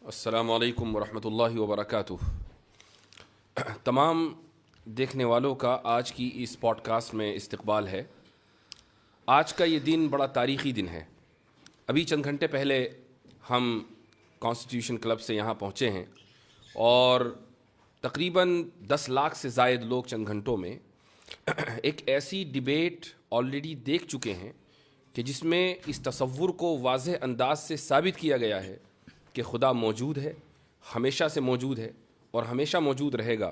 السلام علیکم ورحمۃ اللہ وبرکاتہ۔ تمام دیکھنے والوں کا آج کی اس پوڈ کاسٹ میں استقبال ہے۔ آج کا یہ دن بڑا تاریخی دن ہے۔ ابھی چند گھنٹے پہلے ہم کانسٹیٹیوشن کلب سے یہاں پہنچے ہیں اور تقریباً 10 لاکھ سے زائد لوگ چند گھنٹوں میں ایک ایسی ڈیبیٹ آلریڈی دیکھ چکے ہیں کہ جس میں اس تصور کو واضح انداز سے ثابت کیا گیا ہے کہ خدا موجود ہے، ہمیشہ سے موجود ہے اور ہمیشہ موجود رہے گا۔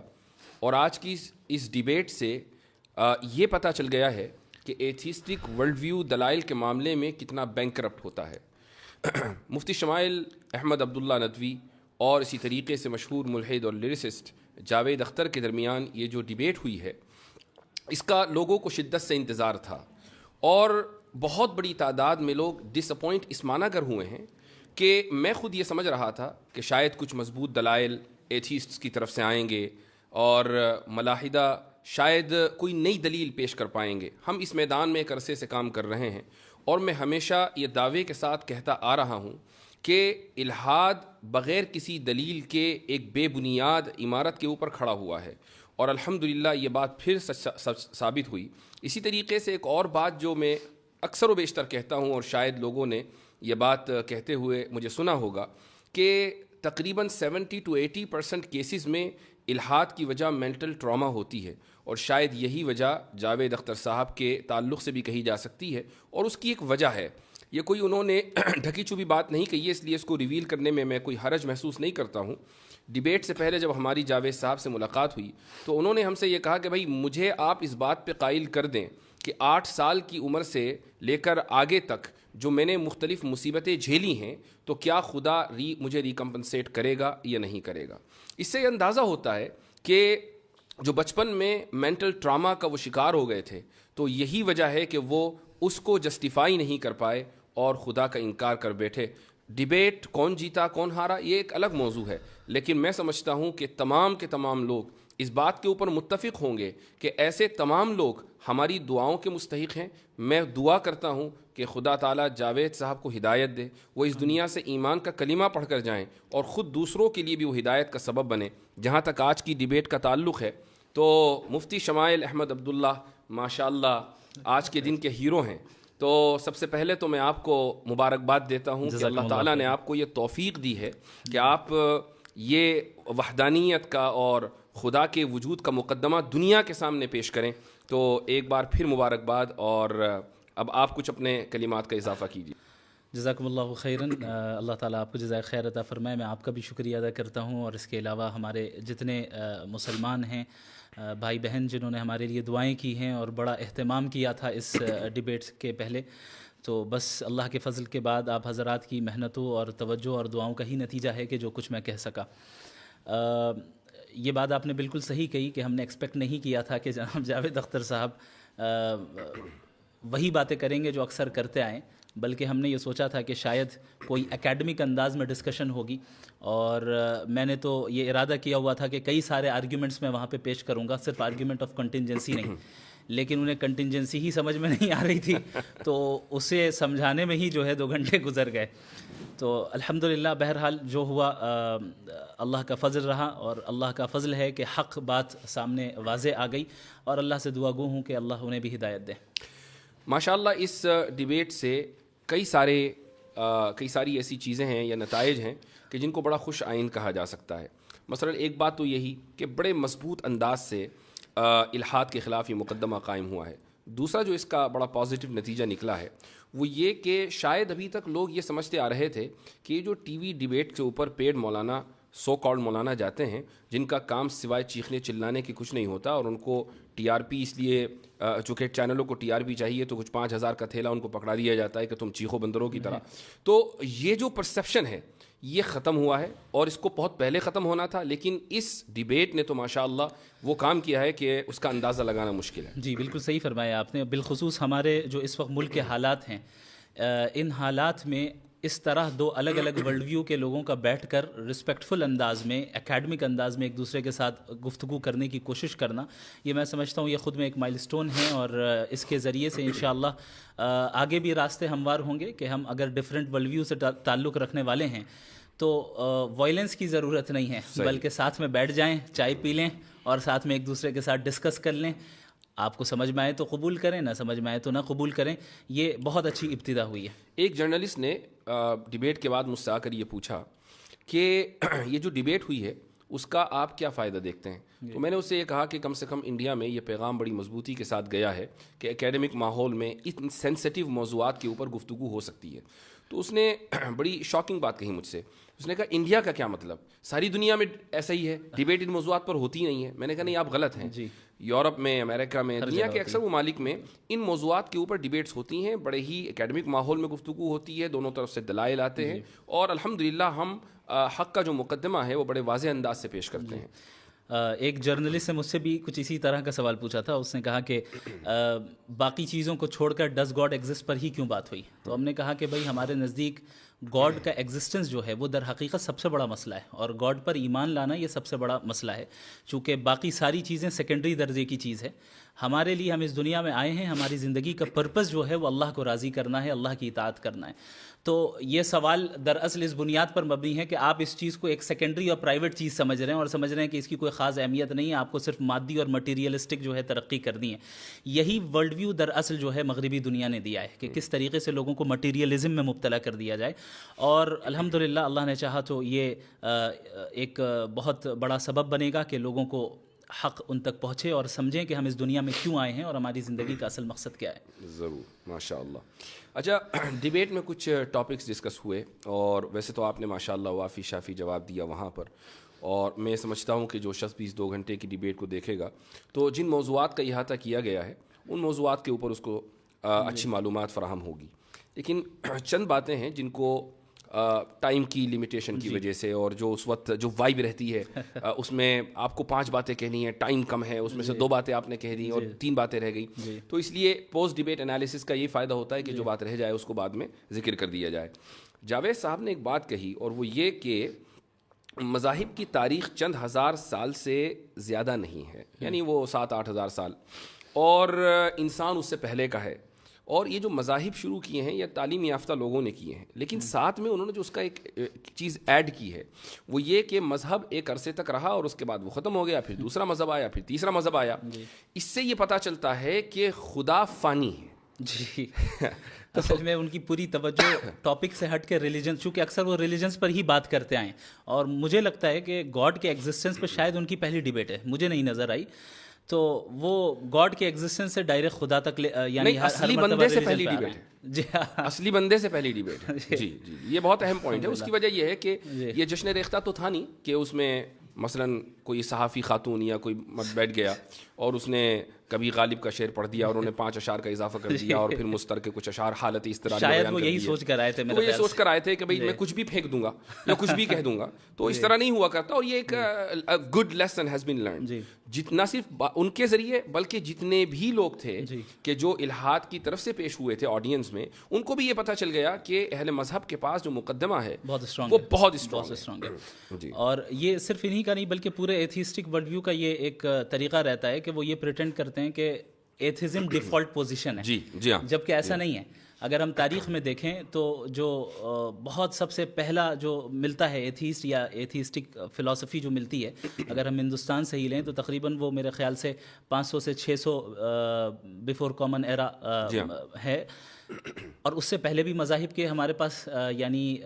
اور آج کی اس ڈیبیٹ سے یہ پتہ چل گیا ہے کہ ایتھیسٹک ورلڈ ویو دلائل کے معاملے میں کتنا بینکرپٹ ہوتا ہے۔ مفتی شمائل احمد عبداللہ ندوی اور اسی طریقے سے مشہور ملحد اور لیریسسٹ جاوید اختر کے درمیان یہ جو ڈیبیٹ ہوئی ہے، اس کا لوگوں کو شدت سے انتظار تھا اور بہت بڑی تعداد میں لوگ ڈس اپوائنٹ اس معنی گر ہوئے ہیں کہ میں خود یہ سمجھ رہا تھا کہ شاید کچھ مضبوط دلائل ایتھیسٹس کی طرف سے آئیں گے اور ملاحدہ شاید کوئی نئی دلیل پیش کر پائیں گے۔ ہم اس میدان میں ایک عرصے سے کام کر رہے ہیں اور میں ہمیشہ یہ دعوے کے ساتھ کہتا آ رہا ہوں کہ الحاد بغیر کسی دلیل کے ایک بے بنیاد عمارت کے اوپر کھڑا ہوا ہے، اور الحمدللہ یہ بات پھر ثابت ہوئی۔ اسی طریقے سے ایک اور بات جو میں اکثر و بیشتر کہتا ہوں اور شاید لوگوں نے یہ بات کہتے ہوئے مجھے سنا ہوگا کہ تقریباً 70 to 80% کیسز میں الحاد کی وجہ مینٹل ٹراما ہوتی ہے، اور شاید یہی وجہ جاوید اختر صاحب کے تعلق سے بھی کہی جا سکتی ہے، اور اس کی ایک وجہ ہے۔ یہ کوئی انہوں نے ڈھکی چھپی بات نہیں کہی ہے، اس لیے اس کو ریویل کرنے میں کوئی حرج محسوس نہیں کرتا ہوں۔ ڈیبیٹ سے پہلے جب ہماری جاوید صاحب سے ملاقات ہوئی تو انہوں نے ہم سے یہ کہا کہ بھائی مجھے آپ اس بات پہ قائل کر دیں کہ 8 سال کی عمر سے لے کر آگے تک جو میں نے مختلف مصیبتیں جھیلی ہیں تو کیا خدا مجھے ریکمپنسیٹ کرے گا یا نہیں کرے گا۔ اس سے یہ اندازہ ہوتا ہے کہ جو بچپن میں مینٹل ٹراما کا وہ شکار ہو گئے تھے تو یہی وجہ ہے کہ وہ اس کو جسٹیفائی نہیں کر پائے اور خدا کا انکار کر بیٹھے۔ ڈیبیٹ کون جیتا کون ہارا یہ ایک الگ موضوع ہے، لیکن میں سمجھتا ہوں کہ تمام کے تمام لوگ اس بات کے اوپر متفق ہوں گے کہ ایسے تمام لوگ ہماری دعاؤں کے مستحق ہیں۔ میں دعا کرتا ہوں کہ خدا تعالیٰ جاوید صاحب کو ہدایت دے، وہ اس دنیا سے ایمان کا کلمہ پڑھ کر جائیں اور خود دوسروں کے لیے بھی وہ ہدایت کا سبب بنے۔ جہاں تک آج کی ڈیبیٹ کا تعلق ہے تو مفتی شمائل احمد عبداللہ ماشاءاللہ آج کے دن کے ہیرو ہیں، تو سب سے پہلے تو میں آپ کو مبارکباد دیتا ہوں کہ اللہ تعالیٰ نے آپ کو یہ توفیق دی ہے کہ آپ یہ وحدانیت کا اور خدا کے وجود کا مقدمہ دنیا کے سامنے پیش کریں۔ تو ایک بار پھر مبارکباد، اور اب آپ کچھ اپنے کلمات کا اضافہ کیجیے۔ جزاکم اللہ خیراً، اللہ تعالیٰ آپ کو جزائے خیر عطا فرمائے۔ میں آپ کا بھی شکریہ ادا کرتا ہوں، اور اس کے علاوہ ہمارے جتنے مسلمان ہیں بھائی بہن جنہوں نے ہمارے لیے دعائیں کی ہیں اور بڑا اہتمام کیا تھا اس ڈیبیٹ کے پہلے، تو بس اللہ کے فضل کے بعد آپ حضرات کی محنتوں اور توجہ اور دعاؤں کا ہی نتیجہ ہے کہ جو کچھ میں کہہ سکا۔ یہ بات آپ نے بالکل صحیح کہی کہ ہم نے ایکسپیکٹ نہیں کیا تھا کہ جناب جاوید اختر صاحب وہی باتیں کریں گے جو اکثر کرتے آئیں، بلکہ ہم نے یہ سوچا تھا کہ شاید کوئی اکیڈمک انداز میں ڈسکشن ہوگی، اور میں نے تو یہ ارادہ کیا ہوا تھا کہ کئی سارے آرگیومنٹس میں وہاں پہ پیش کروں گا، صرف آرگیومنٹ آف کنٹینجنسی نہیں، لیکن انہیں کنٹینجنسی ہی سمجھ میں نہیں آ رہی تھی تو اسے سمجھانے میں ہی جو ہے 2 گھنٹے گزر گئے۔ تو الحمدللہ بہرحال جو ہوا اللہ کا فضل رہا، اور اللہ کا فضل ہے کہ حق بات سامنے واضح آ گئی، اور اللہ سے دعا گو ہوں کہ اللہ انہیں بھی ہدایت دے۔ ماشاءاللہ اس ڈیبیٹ سے کئی ساری ایسی چیزیں ہیں یا نتائج ہیں کہ جن کو بڑا خوش آئند کہا جا سکتا ہے۔ مثلا ایک بات تو یہی کہ بڑے مضبوط انداز سے الحاد کے خلاف یہ مقدمہ قائم ہوا ہے۔ دوسرا جو اس کا بڑا پازیٹیو نتیجہ نکلا ہے وہ یہ کہ شاید ابھی تک لوگ یہ سمجھتے آ رہے تھے کہ یہ جو ٹی وی ڈیبیٹ کے اوپر پیڈ مولانا سو کالڈ مولانا جاتے ہیں جن کا کام سوائے چیخنے چلانے کی کچھ نہیں ہوتا، اور ان کو ٹی آر پی اس لیے چونکہ چینلوں کو ٹی آر پی چاہیے تو کچھ 5,000 کا تھیلا ان کو پکڑا دیا جاتا ہے کہ تم چیخو بندروں کی طرح۔ تو یہ جو پرسیپشن ہے یہ ختم ہوا ہے، اور اس کو بہت پہلے ختم ہونا تھا، لیکن اس ڈیبیٹ نے تو ماشاءاللہ وہ کام کیا ہے کہ اس کا اندازہ لگانا مشکل ہے۔ جی بالکل صحیح فرمایا آپ نے۔ بالخصوص ہمارے جو اس وقت ملک کے حالات ہیں، ان حالات میں اس طرح 2 الگ الگ ورلڈ ویو کے لوگوں کا بیٹھ کر رسپیکٹفل انداز میں، اکیڈمک انداز میں ایک دوسرے کے ساتھ گفتگو کرنے کی کوشش کرنا، یہ میں سمجھتا ہوں یہ خود میں ایک مائل سٹون ہے، اور اس کے ذریعے سے انشاءاللہ آگے بھی راستے ہموار ہوں گے کہ ہم اگر ڈیفرنٹ ورلڈ ویو سے تعلق رکھنے والے ہیں تو وائلنس کی ضرورت نہیں ہے, بلکہ ساتھ میں بیٹھ جائیں, چائے پی لیں اور ساتھ میں ایک دوسرے کے ساتھ ڈسکس کر لیں. آپ کو سمجھ میں آئے تو قبول کریں, نہ سمجھ میں آئے تو نہ قبول کریں. یہ بہت اچھی ابتدا ہوئی ہے. ایک جرنلسٹ نے ڈیبیٹ کے بعد مجھ سے آ کر یہ پوچھا کہ یہ جو ڈیبیٹ ہوئی ہے اس کا آپ کیا فائدہ دیکھتے ہیں؟ تو میں نے اس سے یہ کہا کہ کم سے کم انڈیا میں یہ پیغام بڑی مضبوطی کے ساتھ گیا ہے کہ اکیڈمک ماحول میں ان سینسٹیو موضوعات کے اوپر گفتگو ہو سکتی ہے. تو اس نے بڑی شاکنگ بات کہی مجھ سے. اس نے کہا انڈیا کا کیا مطلب, ساری دنیا میں ایسا ہی ہے, ڈیبیٹ ان موضوعات پر ہوتی نہیں ہے. میں نے کہا نہیں, آپ غلط ہیں. یورپ میں, امریکہ میں, دنیا کے اکثر ممالک میں ان موضوعات کے اوپر ڈیبیٹس ہوتی ہیں, بڑے ہی اکیڈمک ماحول میں گفتگو ہوتی ہے, دونوں طرف سے دلائل آتے ہیں, اور الحمدللہ ہم حق کا جو مقدمہ ہے وہ بڑے واضح انداز سے پیش کرتے ہیں. ایک جرنلسٹ نے مجھ سے بھی کچھ اسی طرح کا سوال پوچھا تھا. اس نے کہا کہ باقی چیزوں کو چھوڑ کر ڈز گاڈ ایگزسٹ پر ہی کیوں بات ہوئی؟ تو ہم نے کہا کہ بھائی ہمارے نزدیک گاڈ کا ایگزسٹنس جو ہے وہ در حقیقت سب سے بڑا مسئلہ ہے, اور گاڈ پر ایمان لانا یہ سب سے بڑا مسئلہ ہے. چونکہ باقی ساری چیزیں سیکنڈری درجے کی چیز ہے. ہمارے لیے, ہم اس دنیا میں آئے ہیں, ہماری زندگی کا پرپس جو ہے وہ اللہ کو راضی کرنا ہے, اللہ کی اطاعت کرنا ہے. تو یہ سوال دراصل اس بنیاد پر مبنی ہے کہ آپ اس چیز کو ایک سیکنڈری اور پرائیویٹ چیز سمجھ رہے ہیں, اور سمجھ رہے ہیں کہ اس کی کوئی خاص اہمیت نہیں ہے, آپ کو صرف مادی اور مٹیریلسٹک جو ہے ترقی کرنی ہے. یہی ورلڈ ویو دراصل جو ہے مغربی دنیا نے دیا ہے کہ کس طریقے سے لوگوں کو مٹیریلزم میں مبتلا کر دیا جائے. اور الحمدللہ اللہ نے چاہا تو یہ ایک بہت بڑا سبب بنے گا کہ لوگوں کو حق ان تک پہنچے اور سمجھیں کہ ہم اس دنیا میں کیوں آئے ہیں اور ہماری زندگی کا اصل مقصد کیا ہے. ضرور, ماشاء اللہ. اچھا, ڈیبیٹ میں کچھ ٹاپکس ڈسکس ہوئے, اور ویسے تو آپ نے ماشاء اللہ وافی شافی جواب دیا وہاں پر, اور میں سمجھتا ہوں کہ جو شخص بھی اس 2 گھنٹے کی ڈیبیٹ کو دیکھے گا تو جن موضوعات کا احاطہ کیا گیا ہے ان موضوعات کے اوپر اس کو اچھی معلومات فراہم ہوگی. لیکن چند باتیں ہیں جن کو ٹائم کی لمیٹیشن کی وجہ سے, اور جو اس وقت جو وائب رہتی ہے اس میں آپ کو 5 باتیں کہنی ہیں, ٹائم کم ہے, اس میں سے 2 باتیں آپ نے کہہ دی اور 3 باتیں رہ گئی, تو اس لیے پوسٹ ڈیبیٹ انالیسس کا یہ فائدہ ہوتا ہے کہ جو بات رہ جائے اس کو بعد میں ذکر کر دیا جائے. جاوید صاحب نے ایک بات کہی, اور وہ یہ کہ مذاہب کی تاریخ چند ہزار سال سے زیادہ نہیں ہے, یعنی وہ 7-8 ہزار سال, اور انسان اس سے پہلے کا ہے. اور یہ جو مذاہب شروع کیے ہیں یہ تعلیم یافتہ لوگوں نے کیے ہیں, لیکن ساتھ میں انہوں نے جو اس کا ایک چیز ایڈ کی ہے وہ یہ کہ مذہب ایک عرصے تک رہا اور اس کے بعد وہ ختم ہو گیا, پھر دوسرا مذہب آیا, پھر تیسرا مذہب آیا. اس سے یہ پتہ چلتا ہے کہ خدا فانی ہے. جی اصل میں ان کی پوری توجہ ٹاپک سے ہٹ کے ریلیجن, چونکہ اکثر وہ ریلیجنس پر ہی بات کرتے آئیں, اور مجھے لگتا ہے کہ گاڈ کے ایگزسٹنس پہ شاید ان کی پہلی ڈیبیٹ ہے, مجھے نہیں نظر آئی. تو وہ گاڈ کے ایگزسٹنس سے ڈائریکٹ خدا تک, یعنی اصلی بندے سے پہلی ڈیبیٹ ہے. جی, اصلی بندے سے پہلی ڈیبیٹ ہے. جی جی, یہ بہت اہم پوائنٹ ہے. اس کی وجہ یہ ہے کہ یہ جشن ریختہ تو تھا نہیں کہ اس میں مثلاً کوئی صحافی خاتون یا کوئی مرد بیٹھ گیا اور اس نے کبھی غالب کا شعر پڑھ دیا اور انہوں نے 5 اشعار کا اضافہ کر دیا, اور پھر مستر کے کچھ اشعار حالت اس طرح شاید وہ یہی سوچ کر آئے تھے, وہ یہ سوچ کر آئے تھے کہ بھائی میں کچھ بھی پھینک دوں گا یا کچھ بھی کہہ دوں گا, تو اس طرح نہیں ہوا کرتا. اور یہ ایک good lesson has been learned, جتنا صرف ان کے ذریعے بلکہ جتنے بھی لوگ تھے کہ جو الہاد کی طرف سے پیش ہوئے تھے آڈینس میں, ان کو بھی یہ پتہ چل گیا کہ اہل مذہب کے پاس جو مقدمہ ہے وہ بہت اسٹرانگ ہے. اور یہ صرف انہی کا نہیں بلکہ پورے ایتھیسٹک ورلڈ ویو کا یہ ایک طریقہ رہتا ہے کہ وہ یہ پریٹینڈ کرتے ہیں کہ ایتھیزم ڈیفالٹ پوزیشن ہے. جی ہاں, جبکہ ایسا نہیں ہے. اگر ہم تاریخ میں دیکھیں تو جو بہت سب سے پہلا جو ملتا ہے ایتھیسٹ یا ایتھیسٹک فلسفی جو ملتی ہے, اگر ہم ہندوستان سے ہی لیں تو تقریباً وہ میرے خیال سے 500 سے 600 بیفور کامن ایرا ہے, اور اس سے پہلے بھی مذاہب کے ہمارے پاس یعنی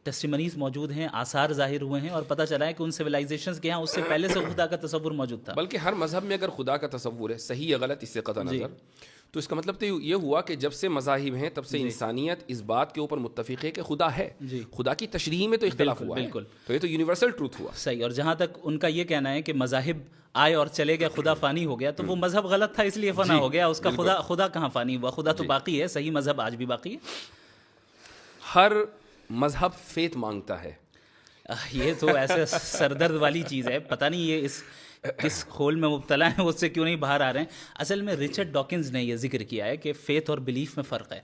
ٹیسٹیمنیز موجود ہیں, آثار ظاہر ہوئے ہیں, اور پتہ چلا ہے کہ ان سویلائزیشنز کے یہاں اس سے پہلے سے خدا کا تصور موجود تھا. بلکہ ہر مذہب میں اگر خدا کا تصور ہے, صحیح یا غلط اس سے قطع نظر, تو اس کا مطلب تو یہ ہوا کہ جب سے مذاہب ہیں تب سے انسانیت اس بات کے اوپر متفق ہے کہ خدا ہے. خدا کی تشریح میں تو اختلاف ہوا ہے, تو یہ تو یونیورسل ٹروتھ ہوا. صحیح. اور جہاں تک ان کا یہ کہنا ہے کہ مذاہب آئے اور چلے گئے, خدا فانی ہو گیا, تو وہ مذہب غلط تھا اس لیے فنا ہو گیا. اس کا خدا کہاں فانی ہوا, خدا تو باقی ہے. صحیح مذہب آج بھی باقی ہے. ہر مذہب فیت مانگتا ہے. یہ تو ایسے سردرد والی چیز ہے, پتہ نہیں یہ کس کھول میں مبتلا ہیں, اس سے کیوں نہیں باہر آ رہے ہیں. اصل میں رچرڈ ڈاکنز نے یہ ذکر کیا ہے کہ فیتھ اور بلیف میں فرق ہے.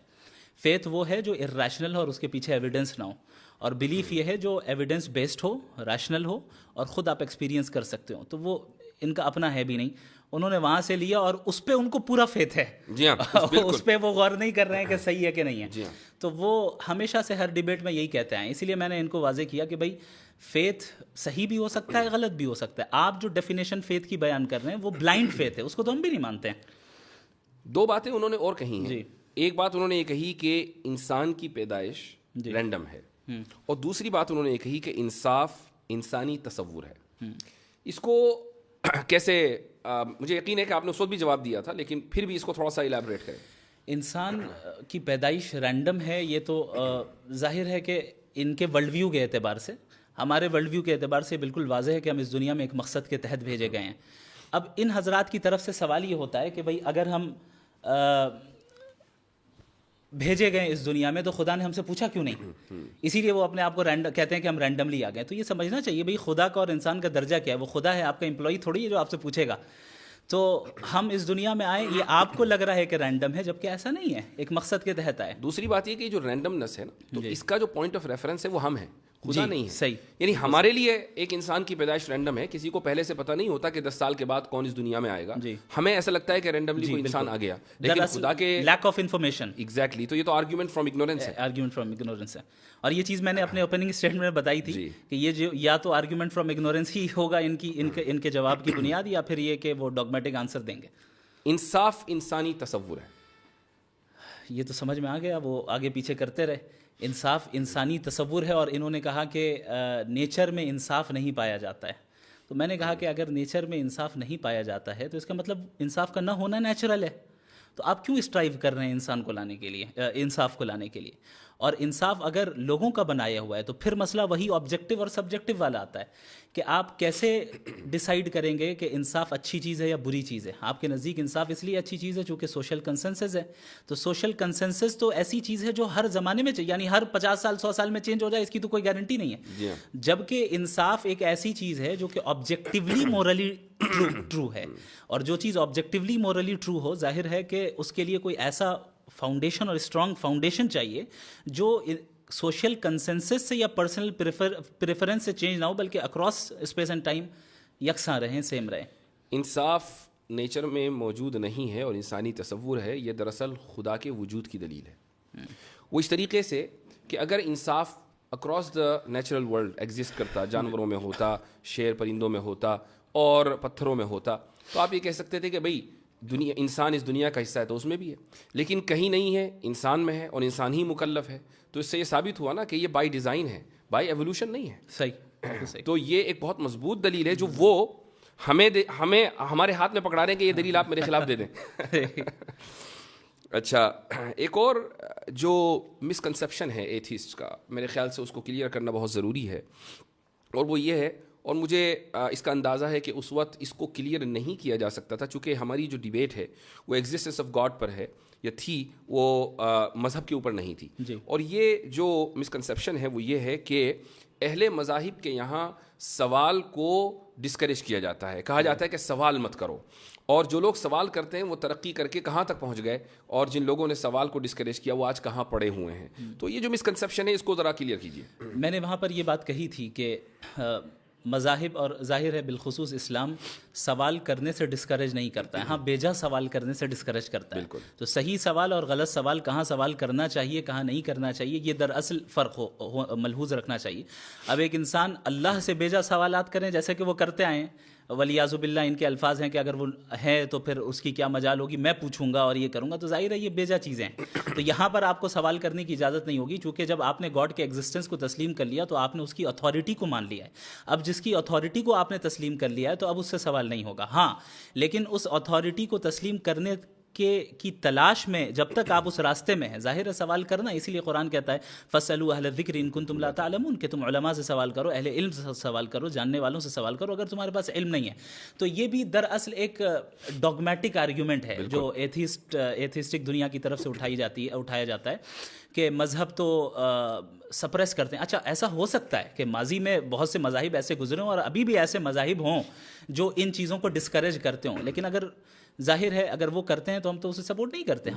فیتھ وہ ہے جو ارریشنل ہو اور اس کے پیچھے ایویڈنس نہ ہو, اور بلیف یہ ہے جو ایویڈنس بیسڈ ہو, ریشنل ہو, اور خود آپ ایکسپیرینس کر سکتے ہو. تو وہ ان کا اپنا ہے بھی نہیں. انہوں نے وہاں سے لیا اور اس پہ ان کو پورا فیتھ ہے. جی ہاں اس پہ وہ غور نہیں کر رہے ہیں کہ صحیح ہے کہ نہیں ہے. جی ہاں. تو وہ ہمیشہ سے ہر ڈیبیٹ میں یہی کہتے ہیں. اسی لیے میں نے ان کو واضح کیا کہ بھائی فیتھ صحیح بھی ہو سکتا ہے, غلط بھی ہو سکتا ہے. آپ جو ڈیفینیشن فیتھ کی بیان کر رہے ہیں وہ بلائنڈ فیتھ ہے, اس کو تو ہم بھی نہیں مانتے ہیں. دو باتیں انہوں نے اور کہی ہیں. جی. ایک بات انہوں نے یہ کہی کہ انسان کی پیدائش رینڈم ہے, اور دوسری بات انہوں نے یہ کہی کہ انصاف انسانی تصور ہے. اس کو کیسے, مجھے یقین ہے کہ آپ نے اس وقت بھی جواب دیا تھا, لیکن پھر بھی اس کو تھوڑا سا الیبریٹ کریں. انسان کی پیدائش رینڈم ہے, یہ تو ظاہر ہے کہ ان کے ورلڈ ویو کے اعتبار سے, ہمارے ورلڈ ویو کے اعتبار سے بالکل واضح ہے کہ ہم اس دنیا میں ایک مقصد کے تحت بھیجے گئے ہیں. اب ان حضرات کی طرف سے سوال یہ ہوتا ہے کہ بھئی اگر ہم بھیجے گئے اس دنیا میں تو خدا نے ہم سے پوچھا کیوں نہیں؟ اسی لیے وہ اپنے آپ کو کہتے ہیں کہ ہم رینڈملی آ گئے. تو یہ سمجھنا چاہیے بھئی خدا کا اور انسان کا درجہ کیا ہے. وہ خدا ہے, آپ کا امپلائی تھوڑی ہے جو آپ سے پوچھے گا. تو ہم اس دنیا میں آئے, یہ آپ کو لگ رہا ہے کہ رینڈم ہے, جبکہ ایسا نہیں ہے, ایک مقصد کے تحت آئے. دوسری بات یہ کہ جو رینڈمنس ہے نا, تو اس کا جو پوائنٹ آف ریفرنس ہے وہ ہم ہیں, خدا نہیں ہے. صحیح. یعنی ہمارے لیے ایک انسان کی پیدائش رینڈم ہے, کسی کو پہلے سے پتہ نہیں ہوتا کہ 10 سال کے بعد کون اس دنیا میں آئے گا. ہمیں ایسا لگتا ہے کہ رینڈملی کوئی انسان آ گیا, لیکن خدا کے لیک آف انفارمیشن. ایگزیکٹلی. تو یہ تو آرگیومنٹ فرام اگنورینس ہے. آرگیومنٹ فرام اگنورینس ہے. اور یہ چیز میں نے اپنے اوپننگ اسٹیٹمنٹ میں بتائی تھی کہ یہ جو یا تو آرگیومنٹ فرام اگنورینس ہی ہوگا ان کے جواب کی بنیاد, یا پھر یہ کہ وہ ڈاگمیٹک آنسر دیں گے. انصاف انسانی تصور ہے, یہ تو سمجھ میں آ گیا, وہ آگے پیچھے کرتے رہے. انصاف انسانی تصور ہے, اور انہوں نے کہا کہ نیچر میں انصاف نہیں پایا جاتا ہے. تو میں نے کہا کہ اگر نیچر میں انصاف نہیں پایا جاتا ہے تو اس کا مطلب انصاف کا نہ ہونا نیچرل ہے. تو آپ کیوں اسٹرائیو کر رہے ہیں انسان کو لانے کے لیے, انصاف کو لانے کے لیے؟ اور انصاف اگر لوگوں کا بنایا ہوا ہے تو پھر مسئلہ وہی آبجیکٹیو اور سبجیکٹیو والا آتا ہے کہ آپ کیسے ڈیسائیڈ کریں گے کہ انصاف اچھی چیز ہے یا بری چیز ہے. آپ کے نزدیک انصاف اس لیے اچھی چیز ہے چونکہ سوشل کنسنسس ہے. تو سوشل کنسنسس تو ایسی چیز ہے جو ہر زمانے میں یعنی ہر 50 سال 100 سال میں چینج ہو جائے, اس کی تو کوئی گارنٹی نہیں ہے. جبکہ انصاف ایک ایسی چیز ہے جو کہ آبجیکٹیولی مورلی ٹرو ہے, اور جو چیز آبجیکٹیولی مورلی ٹرو ہو, ظاہر ہے کہ اس کے لیے کوئی ایسا فاؤنڈیشن اور اسٹرانگ فاؤنڈیشن چاہیے جو سوشل کنسنسس سے یا پرسنل پریفرنس سے چینج نہ ہو, بلکہ اکراس اسپیس اینڈ ٹائم یکساں رہیں, سیم رہیں. انصاف نیچر میں موجود نہیں ہے اور انسانی تصور ہے. یہ دراصل خدا کے وجود کی دلیل ہے. وہ اس طریقے سے کہ اگر انصاف across the natural world exist کرتا, جانوروں میں ہوتا, شیر پرندوں میں ہوتا اور پتھروں میں ہوتا, تو آپ یہ کہہ سکتے تھے کہ بھئی دنیا, انسان اس دنیا کا حصہ ہے تو اس میں بھی ہے, لیکن کہیں نہیں ہے, انسان میں ہے, اور انسان ہی مکلف ہے. تو اس سے یہ ثابت ہوا نا کہ یہ بائی ڈیزائن ہے, بائی ایولیوشن نہیں ہے. صحیح. تو یہ ایک بہت مضبوط دلیل ہے جو وہ ہمیں ہمارے ہاتھ میں پکڑا رہے ہیں کہ یہ دلیل آپ میرے خلاف دے دیں. اچھا, ایک اور جو مسکنسیپشن ہے ایتھیسٹ کا, میرے خیال سے اس کو کلیئر کرنا بہت ضروری ہے, اور وہ یہ ہے, اور مجھے اس کا اندازہ ہے کہ اس وقت اس کو کلیئر نہیں کیا جا سکتا تھا چونکہ ہماری جو ڈیبیٹ ہے وہ ایگزسٹنس آف گاڈ پر ہے یا تھی, وہ مذہب کے اوپر نہیں تھی. اور یہ جو مسکنسیپشن ہے وہ یہ ہے کہ اہل مذاہب کے یہاں سوال کو ڈسکریج کیا جاتا ہے, کہا جاتا ہے کہ سوال مت کرو, اور جو لوگ سوال کرتے ہیں وہ ترقی کر کے کہاں تک پہنچ گئے, اور جن لوگوں نے سوال کو ڈسکریج کیا وہ آج کہاں پڑے ہوئے ہیں. تو یہ جو مسکنسیپشن ہے اس کو ذرا کلیئر کیجیے. میں نے وہاں پر یہ بات کہی تھی کہ مذاہب اور ظاہر ہے بالخصوص اسلام سوال کرنے سے ڈسکریج نہیں کرتا ہے, ہاں بیجا سوال کرنے سے ڈسکریج کرتا ہے. تو صحیح سوال اور غلط سوال, کہاں سوال کرنا چاہیے کہاں نہیں کرنا چاہیے, یہ دراصل فرق ملحوظ رکھنا چاہیے. اب ایک انسان اللہ سے بیجا سوالات کریں جیسے کہ وہ کرتے آئے ہیں, ولیعذ باللہ ان کے الفاظ ہیں کہ اگر وہ ہے تو پھر اس کی کیا مجال ہوگی, میں پوچھوں گا اور یہ کروں گا, تو ظاہر ہے یہ بیجا چیزیں ہیں. تو یہاں پر آپ کو سوال کرنے کی اجازت نہیں ہوگی, چونکہ جب آپ نے گاڈ کے ایگزسٹنس کو تسلیم کر لیا تو آپ نے اس کی اتھارٹی کو مان لیا ہے. اب جس کی اتھارٹی کو آپ نے تسلیم کر لیا ہے تو اب اس سے سوال نہیں ہوگا. ہاں لیکن اس اتھارٹی کو تسلیم کرنے کی تلاش میں جب تک آپ اس راستے میں ہیں, ظاہر ہے سوال کرنا, اسی لیے قرآن کہتا ہے فَاسْأَلُوا أَهْلَ الذِّكْرِ إِن كُنتُمْ لَا تَعْلَمُونَ, کہ تم علماء سے سوال کرو, اہل علم سے سوال کرو, جاننے والوں سے سوال کرو اگر تمہارے پاس علم نہیں ہے. تو یہ بھی دراصل ایک ڈاگمیٹک آرگیومنٹ ہے جو ایتھیسٹک دنیا کی طرف سے اٹھایا جاتا ہے کہ مذہب تو سپریس کرتے ہیں. اچھا ایسا ہو سکتا ہے کہ ماضی میں بہت سے مذاہب ایسے گزرے ہوں اور ابھی بھی ایسے مذاہب ہوں جو ان چیزوں کو ڈسکریج کرتے ہوں, لیکن اگر ظاہر ہے اگر وہ کرتے ہیں تو ہم تو اسے سپورٹ نہیں کرتے.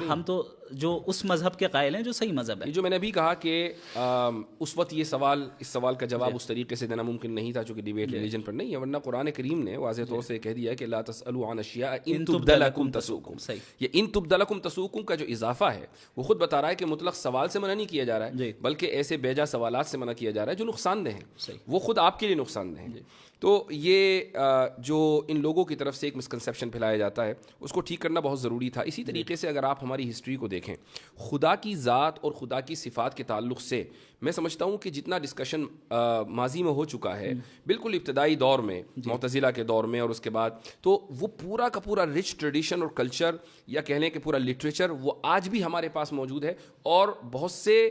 ہم تو جو اس مذہب کے قائل ہیں جو صحیح مذہب ہے. جو میں نے ابھی کہا کہ اس وقت یہ اس سوال کا جواب اس طریقے سے دینا ممکن نہیں تھا چونکہ ڈیبیٹ ریلیجن پر نہیں ہے, ورنہ قرآن کریم نے واضح طور سے کہہ دیا ہے کہ لا تسألوا عن اشیاء ان تبد لکم تسؤکم. یہ ان تبد لکم تسؤکم کا جو اضافہ ہے وہ خود بتا رہا ہے کہ مطلق سوال سے منع نہیں کیا جا رہا ہے, بلکہ ایسے بیجا سوالات سے منع کیا جا رہا ہے جو نقصان دہ ہیں, وہ خود آپ کے لیے نقصان دہ ہیں. تو یہ جو ان لوگوں کی طرف سے ایک مسکنسیپشن پھیلایا جاتا ہے اس کو ٹھیک کرنا بہت ضروری تھا. اسی طریقے سے اگر آپ ہماری ہسٹری کو دیکھیں, خدا کی ذات اور خدا کی صفات کے تعلق سے میں سمجھتا ہوں کہ جتنا ڈسکشن ماضی میں ہو چکا ہے بالکل ابتدائی دور میں معتزلہ کے دور میں اور اس کے بعد, تو وہ پورا کا پورا رچ ٹریڈیشن اور کلچر یا کہہ لیں کہ پورا لٹریچر وہ آج بھی ہمارے پاس موجود ہے. اور بہت سے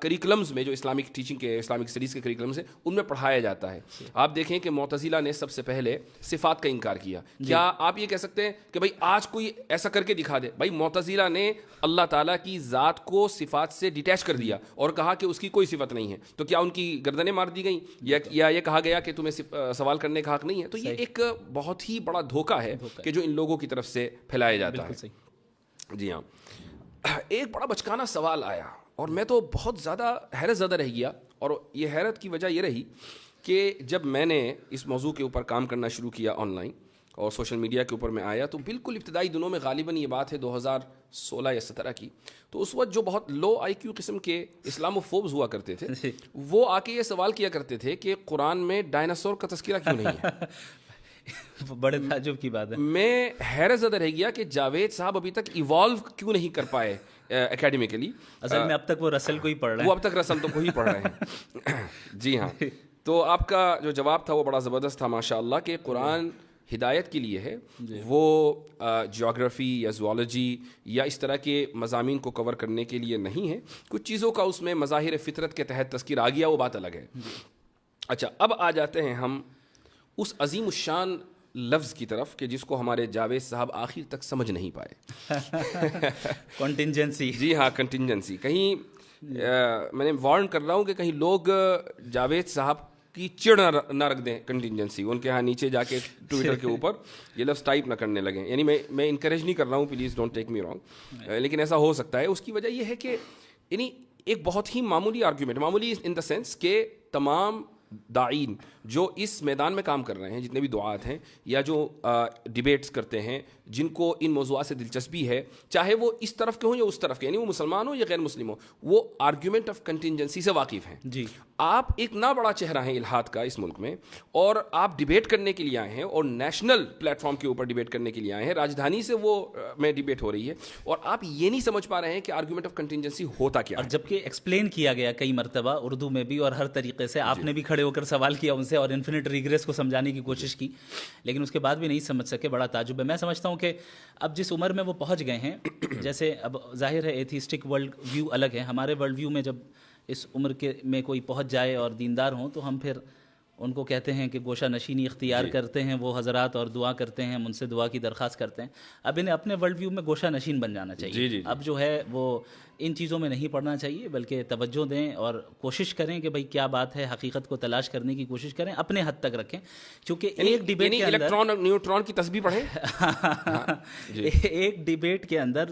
کریکلمز میں جو اسلامک ٹیچنگ کے اسلامک اسٹڈیز کے کریکلمز ہیں ان میں پڑھایا جاتا ہے. آپ دیکھیں کہ معتزلہ نے سب سے پہلے صفات کا انکار کیا. کیا آپ یہ کہہ سکتے ہیں کہ بھائی آج کوئی ایسا کر کے دکھا دے؟ بھائی معتزلہ نے اللہ تعالیٰ کی ذات کو صفات سے ڈیٹیچ کر دیا اور کہا کہ اس کی کوئی صفت نہیں ہے, تو کیا ان کی گردنیں مار دی گئیں یا یہ کہا گیا کہ تمہیں سوال کرنے کا حق نہیں ہے؟ تو یہ ایک بہت ہی بڑا دھوکہ ہے کہ جو ان لوگوں کی طرف سے پھیلایا جاتا ہے. جی ہاں, ایک بڑا بچکانا سوال آیا اور میں تو بہت زیادہ حیرت زدہ رہ گیا, اور یہ حیرت کی وجہ یہ رہی کہ جب میں نے اس موضوع کے اوپر کام کرنا شروع کیا آن لائن اور سوشل میڈیا کے اوپر میں آیا, تو بالکل ابتدائی دنوں میں غالباً یہ بات ہے 2016 یا 17 کی, تو اس وقت جو بہت لو آئی کیو قسم کے اسلاموفوبز ہوا کرتے تھے وہ آ کے یہ سوال کیا کرتے تھے کہ قرآن میں ڈائناسور کا تذکرہ کیوں نہیں ہے. بڑے تعجب کی بات ہے. میں حیرت زدہ رہ گیا کہ جاوید صاحب ابھی تک ایوالو کیوں نہیں کر پائے اکیڈمیکلی. اصل میں اب تک وہ رسل کو ہی پڑھ رہے ہیں, وہ اب تک رسل تو کو ہی پڑھ رہے ہیں. جی ہاں, تو آپ کا جو جواب تھا وہ بڑا زبردست تھا ماشاء اللہ, کہ قرآن ہدایت کے لیے ہے, وہ جیوگرافی یا زوالوجی یا اس طرح کے مضامین کو کور کرنے کے لیے نہیں ہے. کچھ چیزوں کا اس میں مظاہر فطرت کے تحت تذکر آ گیا, وہ بات الگ ہے. اچھا, اب آ جاتے ہیں ہم اس عظیم الشان لفظ کی طرف کہ جس کو ہمارے جاوید صاحب آخر تک سمجھ نہیں پائے. کنٹینجنسی. جی ہاں, کنٹینجنسی. کہیں میں نے وارن کر رہا ہوں کہ کہیں لوگ جاوید صاحب کی چڑ نہ رکھ دیں کنٹینجنسی, ان کے ہاں نیچے جا کے ٹویٹر کے اوپر یہ لفظ ٹائپ نہ کرنے لگیں. یعنی میں انکریج نہیں کر رہا ہوں, please don't take me wrong, لیکن ایسا ہو سکتا ہے. اس کی وجہ یہ ہے کہ یعنی ایک بہت ہی معمولی آرگیومنٹ, معمولی ان دا سینس کہ تمام داعین جو اس میدان میں کام کر رہے ہیں, جتنے بھی دعات ہیں یا جو ڈیبیٹس کرتے ہیں, جن کو ان موضوعات سے دلچسپی ہے, چاہے وہ اس طرف کے ہوں یا اس طرف کے, یعنی وہ مسلمان ہوں یا غیر مسلم ہوں, وہ آرگیومنٹ آف کنٹینجنسی سے واقف ہیں. جی, آپ ایک نہ بڑا چہرہ ہیں الہاد کا اس ملک میں, اور آپ ڈیبیٹ کرنے کے لیے آئے ہیں اور نیشنل پلیٹ فارم کے اوپر ڈیبیٹ کرنے کے لیے آئے ہیں. راجدھانی سے وہ میں ڈیبیٹ ہو رہی ہے اور آپ یہ نہیں سمجھ پا رہے ہیں کہ آرگیومنٹ آف کنٹینجنسی ہوتا کیا ہے. اور جبکہ ایکسپلین کیا گیا کئی مرتبہ اردو میں بھی اور ہر طریقے سے, آپ نے بھی کھڑے ہو کر سوال کیا ان سے اور انفینٹ ریگریس کو سمجھانے کی کوشش کی, لیکن اس کے بعد بھی نہیں سمجھ سکے. بڑا تعجب ہے. میں سمجھتا ہوں کہ اب جس عمر میں وہ پہنچ گئے ہیں, جیسے اب ظاہر ہے ایتھیسٹک ورلڈ ویو الگ ہے, ہمارے ورلڈ ویو میں جب اس عمر کے میں کوئی پہنچ جائے اور دیندار ہوں تو ہم پھر ان کو کہتے ہیں کہ گوشہ نشینی اختیار کرتے ہیں وہ حضرات اور دعا کرتے ہیں, ہم ان سے دعا کی درخواست کرتے ہیں. اب انہیں اپنے ورلڈ ویو میں گوشہ نشین بن جانا چاہیے. اب جو ہے وہ ان چیزوں میں نہیں پڑنا چاہیے, بلکہ توجہ دیں اور کوشش کریں کہ بھئی کیا بات ہے, حقیقت کو تلاش کرنے کی کوشش کریں, اپنے حد تک رکھیں. چونکہ ایک ڈیبیٹ کے اندر الیکٹران اور نیوٹران کی تسبیح پڑھیں. ایک ڈیبیٹ کے اندر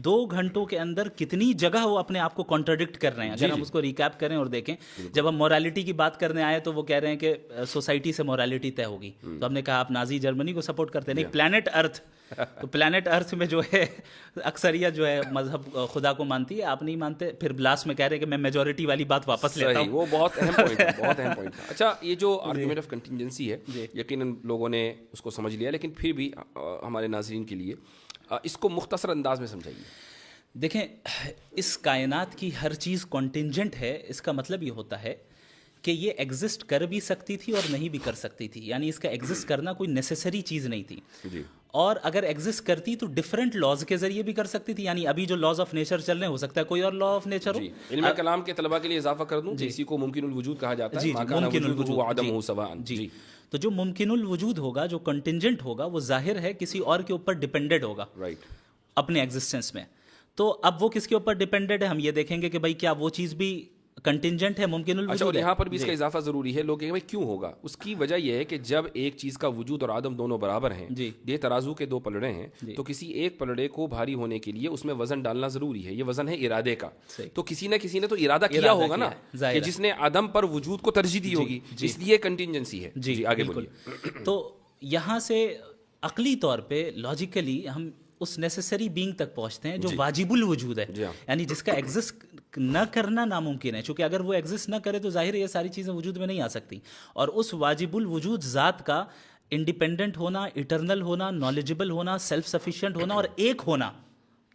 2 گھنٹوں کے اندر کتنی جگہ وہ اپنے آپ کو کانٹراڈکٹ کر رہے ہیں. اگر ہم اس کو ریکیپ کریں اور دیکھیں, جب ہم مورالٹی کی بات کرنے آئے تو وہ کہہ رہے ہیں کہ سوسائٹی سے مورالٹی طے ہوگی, تو ہم نے کہا آپ نازی جرمنی کو سپورٹ کرتے ہیں. نہیں, پلانٹ ارتھ, تو پلانٹ ارتھ میں جو ہے اکثریت جو ہے مذہب خدا کو مانتی ہے, آپ نہیں مانتے, پھر لاسٹ میں کہہ رہے ہیں کہ میں میجورٹی والی بات واپس لیتا ہوں. وہ بہت اہم پوائنٹ ہے, بہت اہم پوائنٹ ہے. اچھا, یہ جو آرگومنٹ آف کنٹینجنسی ہے یقیناً لوگوں نے اس کو سمجھ لیا, لیکن پھر بھی ہمارے ناظرین کے لیے اس کو مختصر انداز میں سمجھائیے. دیکھیں, اس کائنات کی ہر چیز کنٹینجنٹ ہے. اس کا مطلب یہ ہوتا ہے کہ یہ ایگزسٹ کر بھی سکتی تھی اور نہیں بھی کر سکتی تھی, یعنی اس کا ایگزسٹ کرنا کوئی نیسیسری چیز نہیں تھی. اور اگر ایگزسٹ کرتی تو ڈفرینٹ لاز کے ذریعے بھی کر سکتی تھی. یعنی ابھی جو لاز آف نیچر چل رہے ہیں, ہو سکتا ہے کوئی اور لا آف نیچر ہو. علم کلام کے طلباء کے لیے اضافہ کر دوں, اسی کو ممکن الوجود کہا جاتا ہے. ممکن الوجود عدم ہو سواء. تو جو ممکن الوجود ہوگا, جو کنٹینجنٹ ہوگا, وہ ظاہر ہے کسی اور کے اوپر ڈپینڈڈ ہوگا اپنے ایگزسٹنس میں. تو اب وہ کس کے اوپر ڈیپینڈنٹ ہے؟ ہم یہ دیکھیں گے کہ بھائی کیا وہ چیز بھی کنٹینجنٹ ہے، ممکن اچھا، اور یہاں پر بھی اس کا اضافہ ضروری ہے. لوگ کہیں بھائی کیوں ہوگا؟ اس کی وجہ یہ ہے کہ جب ایک چیز کا وجود اور عدم دونوں برابر ہیں، یہ ترازو کے دو پلڑے ہیں، تو کسی ایک پلڑے کو بھاری ہونے کے لیے اس میں وزن ڈالنا ضروری ہے. یہ وزن ہے ارادے کا. تو کسی نہ تو ارادہ کیا ہوگا نا، کہ جس نے عدم پر وجود کو ترجیح دی ہوگی، اس لیے کنٹینجنسی ہے. جی آگے بولیے. تو یہاں سے عقلی طور پہ لاجیکلی ہم اس نیسیسری بینگ تک پہنچتے ہیں جو واجب الوجود ہے، یعنی جس کا ایگزسٹ نہ کرنا ناممکن ہے. چونکہ اگر وہ ایگزسٹ نہ کرے تو ظاہر ہے یہ ساری چیزیں وجود میں نہیں آ سکتی. اور اس واجب الوجود ذات کا انڈیپینڈنٹ ہونا، ایٹرنل ہونا، نالجبل ہونا، سیلف سفیشینٹ ہونا اور ایک ہونا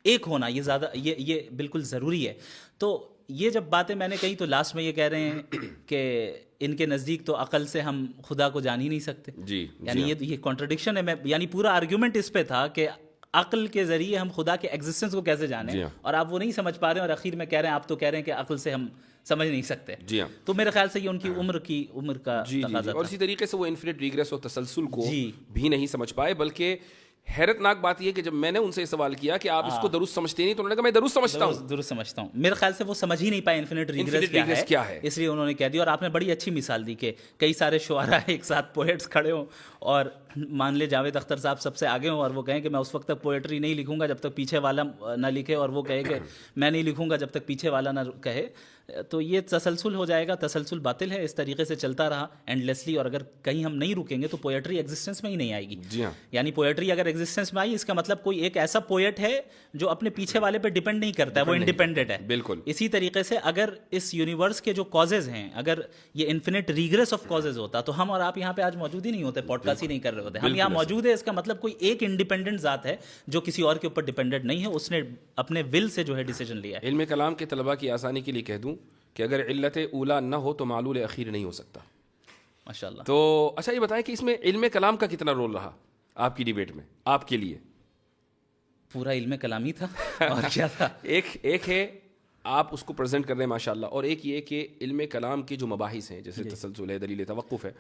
یہ بالکل ضروری ہے. تو یہ جب باتیں میں نے کہی تو لاسٹ میں یہ کہہ رہے ہیں کہ ان کے نزدیک تو عقل سے ہم خدا کو جان ہی نہیں سکتے. یعنی یہ کانٹرڈکشن ہے. یعنی پورا آرگیومنٹ اس پہ تھا کہ عقل کے ذریعے ہم خدا کے ایگزسٹنس کو کیسے جانیں، اور آپ وہ نہیں سمجھ پا رہے ہیں، اور اخیر میں کہہ رہے ہیں آپ تو کہہ رہے ہیں کہ عقل سے ہم سمجھ نہیں سکتے. تو میرے خیال سے یہ ان کی عمر کا تقاضا تھا. اور اسی طریقے سے وہ انفینٹ ریگریس اور تسلسل کو بھی نہیں سمجھ پائے. بلکہ حیرت ناک بات یہ کہ جب میں نے ان سے یہ سوال کیا کہ آپ اس کو درست سمجھتے نہیں، تو انہوں نے کہا میں درست سمجھتا ہوں. میرے خیال سے وہ سمجھ ہی نہیں پائے انفینٹ ریگریس کیا ہے، اس لیے انہوں نے کہہ دیا. اور آپ نے بڑی اچھی مثال دی کہ کئی سارے شعراء ایک ساتھ پوئٹس کھڑے ہوں اور مان لے جاوید اختر صاحب سب سے آگے ہوں، اور وہ کہیں کہ میں اس وقت تک پوئٹری نہیں لکھوں گا جب تک پیچھے والا نہ لکھے، اور وہ کہے کہ میں نہیں لکھوں گا جب تک پیچھے والا نہ کہے. تو یہ تسلسل ہو جائے گا. تسلسل باطل ہے. اس طریقے سے چلتا رہا اینڈلیسلی، اور اگر کہیں ہم نہیں رکیں گے تو پوئٹری ایگزسٹنس میں ہی نہیں آئے گی. یعنی پوئٹری اگر ایگزسٹنس میں آئی، اس کا مطلب کوئی ایک ایسا پوئٹ ہے جو اپنے پیچھے والے پہ ڈیپینڈ نہیں کرتا ہے، وہ انڈیپینڈنٹ ہے. بالکل اسی طریقے سے اگر اس یونیورس کے جو کازز ہیں، اگر یہ انفینٹ ریگریس آف کازز ہوتا تو ہم اور آپ یہاں پہ آج موجود ہی نہیں ہوتے، پوڈ کاسٹ ہی نہیں کر رہے ہوتے. ہم یہاں موجود ہے، اس کا مطلب کوئی ایک انڈیپینڈنٹ ذات ہے جو کسی اور کے اوپر ڈیپینڈنٹ نہیں ہے، اس نے اپنے ول سے جو ہے ڈیسیجن لیا ہے. علم کلام کے طلباء کی آسانی کے لیے کہہ دوں کہ اگر علت اولا نہ ہو تو معلول اخیر نہیں ہو سکتا. ماشاءاللہ. تو اچھا یہ بتائیں کہ اس میں علم کلام کا کتنا رول رہا آپ کی ڈیبیٹ میں؟ آپ کے لیے پورا علم کلامی تھا اور کیا تھا. ایک ہے آپ اس کو پریزنٹ کر رہے ہیں ماشاءاللہ، اور ایک یہ کہ علم کلام کے جو مباحث ہیں جیسے تسلسل ہے، دلیل توقف ہے،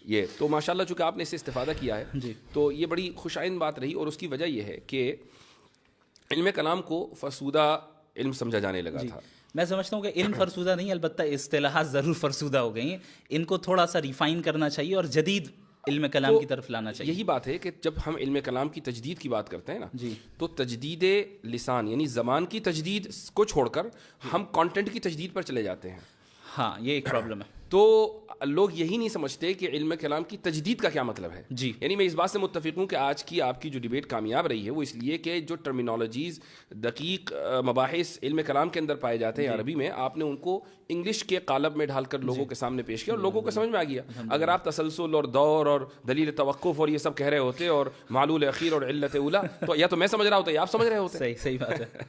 یہ تو ماشاءاللہ چونکہ آپ نے اس سے استفادہ کیا ہے تو یہ بڑی خوش آئند بات رہی. اور اس کی وجہ یہ ہے کہ علم کلام کو فرسودہ علم سمجھا جانے لگا تھا. میں سمجھتا ہوں کہ علم فرسودہ نہیں، البتہ اصطلاحات ضرور فرسودہ ہو گئی ہیں. ان کو تھوڑا سا ریفائن کرنا چاہیے اور جدید علم کلام کی طرف لانا چاہیے. یہی بات ہے کہ جب ہم علم کلام کی تجدید کی بات کرتے ہیں نا، تو تجدید لسان یعنی زبان کی تجدید کو چھوڑ کر ہم کانٹینٹ کی تجدید پر چلے جاتے ہیں. ہاں یہ ایک پرابلم ہے. تو لوگ یہی نہیں سمجھتے کہ علم کلام کی تجدید کا کیا مطلب ہے. یعنی میں اس بات سے متفق ہوں کہ آج کی آپ کی جو ڈیبیٹ کامیاب رہی ہے وہ اس لیے کہ جو ٹرمینالوجیز دقیق مباحث علم کلام کے اندر پائے جاتے ہیں عربی میں، آپ نے ان کو انگلش کے قالب میں ڈھال کر لوگوں کے سامنے پیش کیا اور لوگوں کو سمجھ میں آ گیا. اگر آپ تسلسل اور دور اور دلیل توقف اور یہ سب کہہ رہے ہوتے اور معلول اخیر اور علت اولا، تو یا تو میں سمجھ رہا ہوتا یا آپ سمجھ رہے ہوتے. صحیح بات ہے.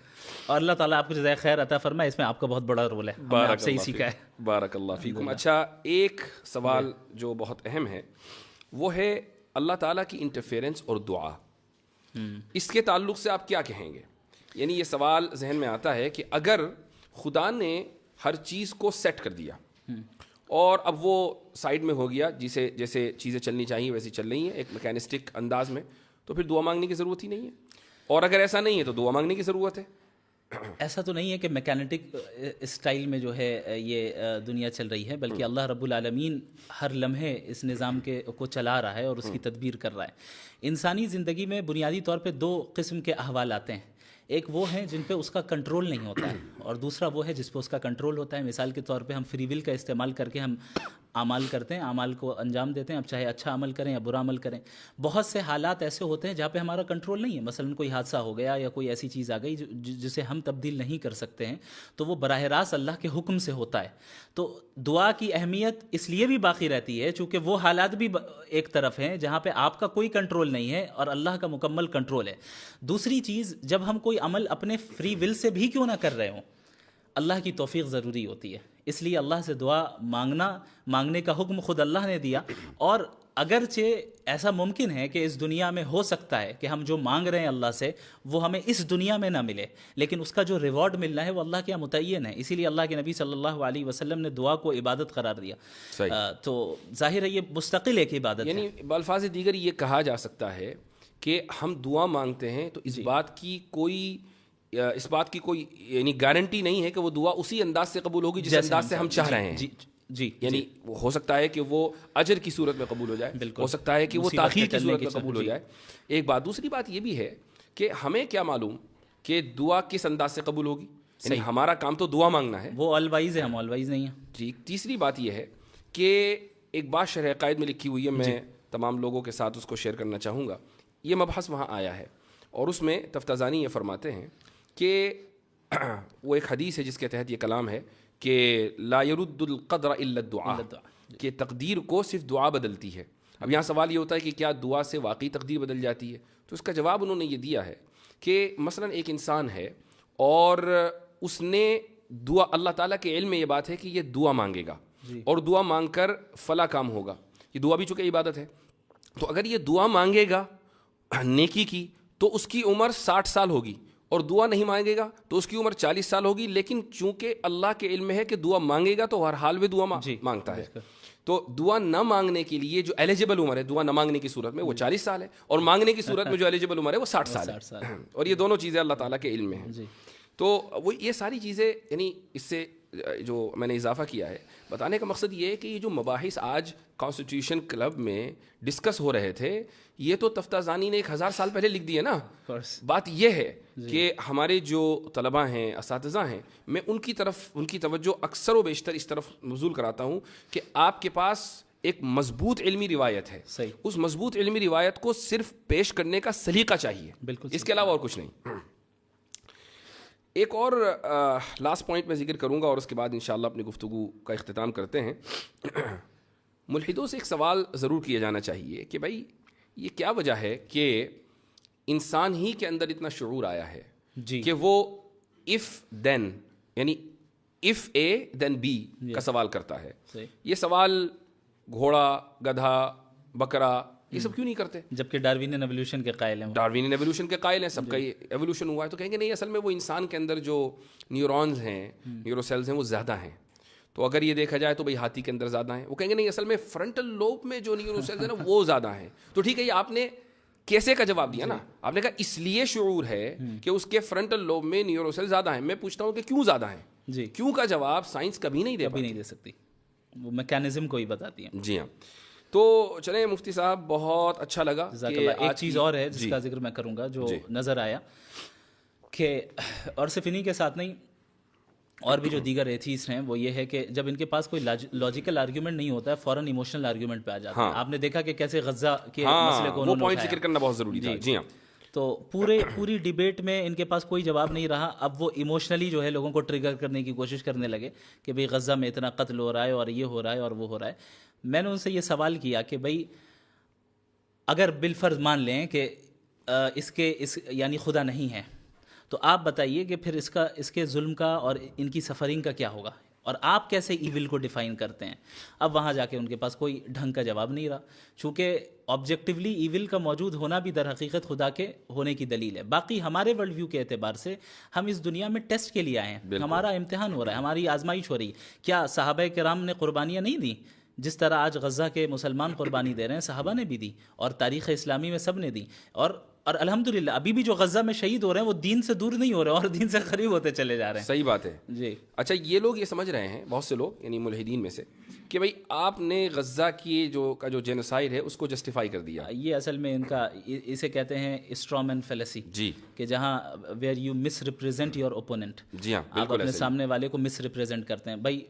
اور اللہ تعالیٰ آپ کو جزائے خیر عطا فرمائے. اس میں آپ کا بہت بڑا رول ہے، آپ سے ہی سیکھا ہے. بارک اللہ فیکم. اچھا ایک سوال جو بہت اہم ہے وہ ہے اللہ تعالیٰ کی انٹرفیرنس اور دعا. اس کے تعلق سے آپ کیا کہیں گے؟ یعنی یہ سوال ذہن میں آتا ہے کہ اگر خدا نے ہر چیز کو سیٹ کر دیا اور اب وہ سائڈ میں ہو گیا، جیسے چیزیں چلنی چاہیے ویسی چل رہی ہیں ایک میکینسٹک انداز میں، تو پھر دعا مانگنے کی ضرورت ہی نہیں ہے. اور اگر ایسا نہیں ہے تو دعا مانگنے کی ضرورت ہے. ایسا تو نہیں ہے کہ میکینٹک اسٹائل میں جو ہے یہ دنیا چل رہی ہے، بلکہ اللہ رب العالمین ہر لمحے اس نظام کو چلا رہا ہے اور اس کی تدبیر کر رہا ہے. انسانی زندگی میں بنیادی طور پہ دو قسم کے احوال آتے ہیں. ایک وہ ہیں جن پہ اس کا کنٹرول نہیں ہوتا ہے، اور دوسرا وہ ہے جس پہ اس کا کنٹرول ہوتا ہے. مثال کے طور پہ ہم فری ول کا استعمال کر کے ہم اعمال کرتے ہیں، اعمال کو انجام دیتے ہیں، اب چاہے اچھا عمل کریں یا برا عمل کریں. بہت سے حالات ایسے ہوتے ہیں جہاں پہ ہمارا کنٹرول نہیں ہے. مثلا کوئی حادثہ ہو گیا یا کوئی ایسی چیز آ گئی جسے ہم تبدیل نہیں کر سکتے ہیں، تو وہ براہ راست اللہ کے حکم سے ہوتا ہے. تو دعا کی اہمیت اس لیے بھی باقی رہتی ہے چونکہ وہ حالات بھی ایک طرف ہیں جہاں پہ آپ کا کوئی کنٹرول نہیں ہے اور اللہ کا مکمل کنٹرول ہے. دوسری چیز، جب ہم کوئی عمل اپنے فری ول سے بھی کیوں نہ کر رہے ہوں، اللہ کی توفیق ضروری ہوتی ہے. اس لیے اللہ سے دعا مانگنے کا حکم خود اللہ نے دیا. اور اگرچہ ایسا ممکن ہے کہ اس دنیا میں ہو سکتا ہے کہ ہم جو مانگ رہے ہیں اللہ سے وہ ہمیں اس دنیا میں نہ ملے، لیکن اس کا جو ریوارڈ ملنا ہے وہ اللہ کے یہاں متعین ہے. اسی لیے اللہ کے نبی صلی اللہ علیہ وسلم نے دعا کو عبادت قرار دیا. تو ظاہر ہے یہ مستقل ایک عبادت ہے. یعنی بالفاظ دیگر یہ کہا جا سکتا ہے کہ ہم دعا مانگتے ہیں تو اس بات کی کوئی اس بات کی کوئی یعنی گارنٹی نہیں ہے کہ وہ دعا اسی انداز سے قبول ہوگی جس انداز سے ہم چاہ رہے ہیں. جی یعنی ہو سکتا ہے کہ وہ اجر کی صورت میں قبول ہو جائے, ہو سکتا ہے کہ وہ تاخیر کی صورت میں قبول ہو جائے. ایک بات. دوسری بات یہ بھی ہے کہ ہمیں کیا معلوم کہ دعا کس انداز سے قبول ہوگی, یعنی ہمارا کام تو دعا مانگنا ہے, وہ آل وائز ہے, ہم آل وائز نہیں ہیں. جی. تیسری بات یہ ہے کہ ایک بات شرح عقائد میں لکھی ہوئی ہے, میں تمام لوگوں کے ساتھ اس کو شیئر کرنا چاہوں گا. یہ مبحث وہاں آیا ہے اور اس میں تفتازانی یہ فرماتے ہیں کہ وہ ایک حدیث ہے جس کے تحت یہ کلام ہے کہ لا يرد القدر الا الدعاء, کہ تقدیر کو صرف دعا بدلتی ہے. اب یہاں سوال یہ ہوتا ہے کہ کیا دعا سے واقعی تقدیر بدل جاتی ہے؟ تو اس کا جواب انہوں نے یہ دیا ہے کہ مثلا ایک انسان ہے اور اس نے دعا, اللہ تعالیٰ کے علم میں یہ بات ہے کہ یہ دعا مانگے گا اور دعا مانگ کر فلاں کام ہوگا. یہ دعا بھی چونکہ عبادت ہے, تو اگر یہ دعا مانگے گا نیکی کی تو اس کی عمر 60 سال ہوگی, اور دعا نہیں مانگے گا تو اس کی عمر 40 سال ہوگی. لیکن چونکہ اللہ کے علم میں ہے کہ دعا مانگے گا تو ہر حال میں دعا مانگتا ہے, تو دعا نہ مانگنے کے لیے جو ایلیجیبل عمر ہے دعا نہ مانگنے کی صورت میں وہ 40 سال ہے, اور مانگنے کی صورت میں جو ایلیجیبل عمر ہے وہ 60 سال ہے. اور یہ دونوں چیزیں اللہ تعالیٰ کے علم میں ہیں. تو وہ یہ ساری چیزیں, یعنی اس سے جو میں نے اضافہ کیا ہے بتانے کا مقصد یہ ہے کہ یہ جو مباحث آج کانسٹیٹیوشن کلب میں ڈسکس ہو رہے تھے, یہ تو تفتازانی نے 1000 سال پہلے لکھ دیے نا. بات یہ ہے کہ ہمارے جو طلباء ہیں, اساتذہ ہیں, میں ان کی توجہ اکثر و بیشتر اس طرف مبذول کراتا ہوں کہ آپ کے پاس ایک مضبوط علمی روایت ہے, اس مضبوط علمی روایت کو صرف پیش کرنے کا سلیقہ چاہیے, اس کے علاوہ اور کچھ نہیں. ایک اور لاسٹ پوائنٹ میں ذکر کروں گا اور اس کے بعد انشاءاللہ اپنی گفتگو کا اختتام کرتے ہیں. ملحدوں سے ایک سوال ضرور کیا جانا چاہیے کہ بھائی یہ کیا وجہ ہے کہ انسان ہی کے اندر اتنا شعور آیا ہے کہ وہ if then یعنی if A then B کا سوال کرتا ہے. یہ سوال گھوڑا, گدھا, بکرا یہ سب کیوں نہیں کرتے؟ جبکہ ڈاروین ایوولوشن کے قائل ہیں, ڈاروین ایوولوشن کے قائل ہیں, سب کا ایوولوشن ہوا ہے. تو کہیں گے نہیں, اصل میں وہ انسان کے اندر جو نیورونز ہیں, نیورو سیلز ہیں, وہ زیادہ ہیں. تو اگر یہ دیکھا جائے تو بھئی ہاتھی کے اندر زیادہ ہیں. وہ کہیں گے نہیں, اصل میں فرنٹل لوب میں جو نیورو سیلز ہیں نا وہ زیادہ ہیں. تو ٹھیک ہے, یہ آپ نے کیسے کا جواب دیا نا, آپ نے کہا اس لیے شعور ہے کہ اس کے فرنٹل لوب میں نیورو سیل زیادہ ہیں. میں پوچھتا ہوں کہ کیوں زیادہ ہیں؟ کیوں کا جواب سائنس کبھی نہیں دے سکتی, وہ میکینزم کو ہی بتاتی ہے. جی ہاں. تو چلیں مفتی صاحب, بہت اچھا لگا. ایک چیز اور ہے جس کا ذکر میں کروں گا جو نظر آیا کہ, اور صرف انہی کے ساتھ نہیں, اور بھی جو دیگر ایتھیسٹ ہیں, وہ یہ ہے کہ جب ان کے پاس کوئی لاجیکل آرگیومنٹ نہیں ہوتا ہے فوراً ایموشنل آرگیومنٹ پہ آ جاتا ہے. آپ نے دیکھا کہ کیسے غزہ کے مسئلے کو وہ پوائنٹ ذکر کرنا بہت ضروری تھا. جی ہاں. تو پوری ڈیبیٹ میں ان کے پاس کوئی جواب نہیں رہا. اب وہ ایموشنلی جو ہے لوگوں کو ٹریگر کرنے کی کوشش کرنے لگے کہ بھئی غزہ میں اتنا قتل ہو رہا ہے اور یہ ہو رہا ہے اور وہ ہو رہا ہے. میں نے ان سے یہ سوال کیا کہ بھئی اگر بالفرض مان لیں کہ اس یعنی خدا نہیں ہے, تو آپ بتائیے کہ پھر اس کے ظلم کا اور ان کی سفرنگ کا کیا ہوگا, اور آپ کیسے ایول کو ڈیفائن کرتے ہیں؟ اب وہاں جا کے ان کے پاس کوئی ڈھنگ کا جواب نہیں رہا, چونکہ آبجیکٹیولی ایول کا موجود ہونا بھی در حقیقت خدا کے ہونے کی دلیل ہے. باقی ہمارے ورلڈ ویو کے اعتبار سے ہم اس دنیا میں ٹیسٹ کے لیے آئے ہیں, ہمارا امتحان ہو رہا ہے, ہماری آزمائش ہو رہی ہے. کیا صحابہ کرام نے قربانیاں نہیں دیں؟ جس طرح آج غزہ کے مسلمان قربانی دے رہے ہیں, صحابہ نے بھی دی, اور تاریخ اسلامی میں سب نے دی. اور الحمدللہ ابھی بھی جو غزہ میں شہید ہو رہے ہیں وہ دین سے دور نہیں ہو رہے اور دین سے قریب ہوتے چلے جا رہے ہیں. صحیح بات ہے. جی. اچھا, یہ لوگ یہ سمجھ رہے ہیں, بہت سے لوگ یعنی ملحدین میں سے, کہ بھئی آپ نے غزہ کی جو جینوسائیڈ ہے اس کو جسٹیفائی کر دیا. یہ اصل میں ان کا اسے کہتے ہیں اسٹرامین فیلیسی. جی. کہ جہاں where you must represent your opponent. جی ہاں, آپ اپنے سامنے والے کو مس ریپرزینٹ کرتے ہیں. بھائی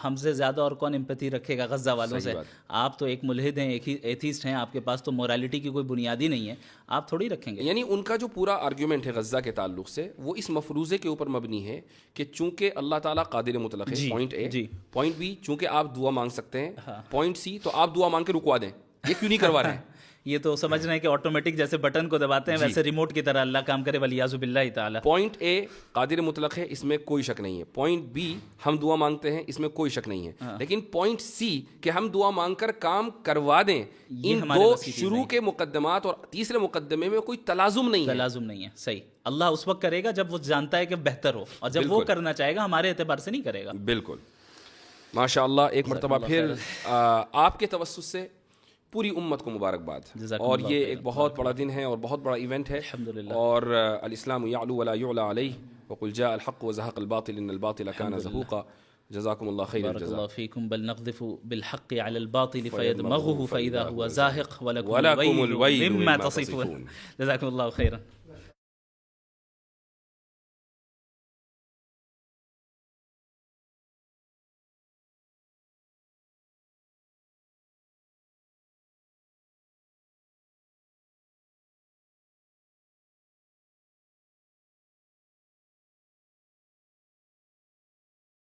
ہم سے زیادہ اور کون امپیتھی رکھے گا غزہ والوں سے؟ آپ تو ایک ملحد ہیں, ایک ہی ایتھیسٹ ہیں, آپ کے پاس تو مورالٹی کی کوئی بنیاد ہی نہیں ہے, آپ تھوڑی رکھیں گے. یعنی ان کا جو پورا آرگیومنٹ ہے غزہ کے تعلق سے وہ اس مفروضے کے اوپر مبنی ہے کہ چونکہ اللہ تعالیٰ قادر مطلق ہے, پوائنٹ اے. پوائنٹ بی, چونکہ آپ دعا مانگ سکتے ہیں. پوائنٹ سی, تو آپ دعا مانگ کے رکوا دیں. یہ کیوں نہیں کروا رہے ہیں؟ یہ تو سمجھ رہے ہیں کہ آٹومیٹک جیسے بٹن کو دباتے ہیں ویسے ریموٹ کی طرح اللہ کام کرے, ولیعاذ باللہ تعالی. پوائنٹ اے قادر مطلق ہے, اس میں کوئی شک نہیں ہے. پوائنٹ بی ہم دعا مانگتے ہیں, اس میں کوئی شک نہیں ہے. لیکن پوائنٹ سی کہ ہم دعا مانگ کر کام کروا دیں, ان دو شروع کے مقدمات اور تیسرے مقدمے میں کوئی تلازم نہیں ہے. صحیح. اللہ اس وقت کرے گا جب وہ جانتا ہے کہ بہتر ہو, اور جب وہ کرنا چاہے گا ہمارے اعتبار سے نہیں کرے گا. بالکل. ماشاء اللہ. ایک مرتبہ پھر آپ کے توسط سے پوری امت کو مبارکباد. جزاکم اور اللہ یہ خیرا. ایک بہت بڑا دن ہے اور بہت بڑا ایونٹ ہے. الحمدللہ. اور الاسلام یعلو ولا یعلی علیہ وقل جاء الحق وزهق الباطل ان الباطل كان زهوقا. جزاكم الله خير بارك الجزاء. الله فيكم. بل نقذف بالحق على الباطل فيدمغه فإذا هو زاهق ولكم ولكم الويل الويل مما مما تصفون. تصفون. جزاكم الله خيرا.